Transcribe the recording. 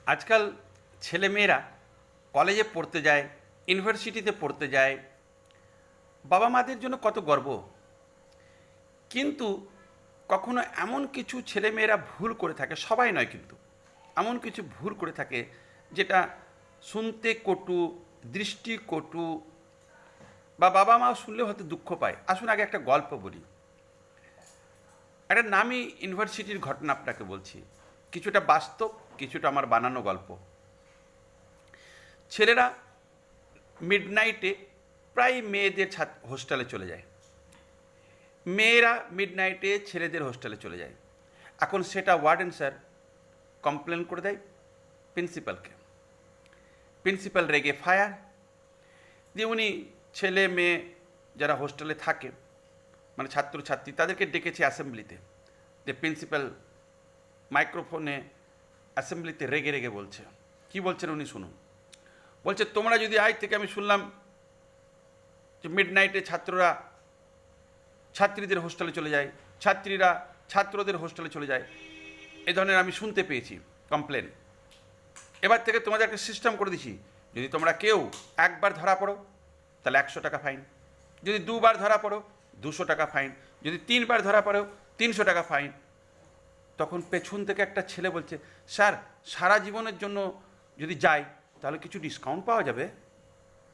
আজকাল ছেলেমেয়েরা কলেজে পড়তে যায়, ইউনিভার্সিটিতে পড়তে যায়, বাবা মাদের জন্য কত গর্ব। কিন্তু কখনো এমন কিছু ছেলেমেয়েরা ভুল করে থাকে, সবাই নয় কিন্তু, এমন কিছু ভুল করে থাকে যেটা শুনতে কটু, দৃষ্টি কটু, বা বাবা মাও শুনলে হয়তো দুঃখ পায়। আসুন আগে একটা গল্প বলি। একটা নামি ইউনিভার্সিটির ঘটনা আপনাকে বলছি, কিছুটা বাস্তব, কিছুটা আমার বানানো গল্প। ছেলেরা মিডনাইটে প্রায় মেয়েদের হোস্টেলে চলে যায়, মেয়েরা মিডনাইটে ছেলেদের হোস্টেলে চলে যায়। এখন সেটা ওয়ার্ডেন স্যার কমপ্লেন করে দেয় প্রিন্সিপালকে। প্রিন্সিপাল রেগে ফায়ার দিয়ে উনি ছেলে মেয়ে যারা হোস্টেলে থাকে, মানে ছাত্রছাত্রী, তাদেরকে ডেকেছে অ্যাসেম্বলিতে। যে প্রিন্সিপাল মাইক্রোফোনে অ্যাসেম্বলিতে রেগে রেগে বলছে, কি বলছেন উনি শুনুন। বলছে, তোমরা যদি আজ থেকে, আমি শুনলাম যে মিডনাইটে ছাত্ররা ছাত্রীদের হোস্টেলে চলে যায়, ছাত্রীরা ছাত্রদের হোস্টেলে চলে যায়, এ ধরনের আমি শুনতে পেয়েছি কমপ্লেন। এবার থেকে তোমাদের একটা সিস্টেম করে দিছি, যদি তোমরা কেউ একবার ধরা পড়ো তাহলে 100 টাকা ফাইন, যদি দুবার ধরা পড়ো 200 টাকা ফাইন, যদি 3বার ধরা পড়ো 300 টাকা ফাইন। তখন পেছন থেকে একটা ছেলে বলছে, স্যার সারা জীবনের জন্য যদি যাই তাহলে কিছু ডিসকাউন্ট পাওয়া যাবে।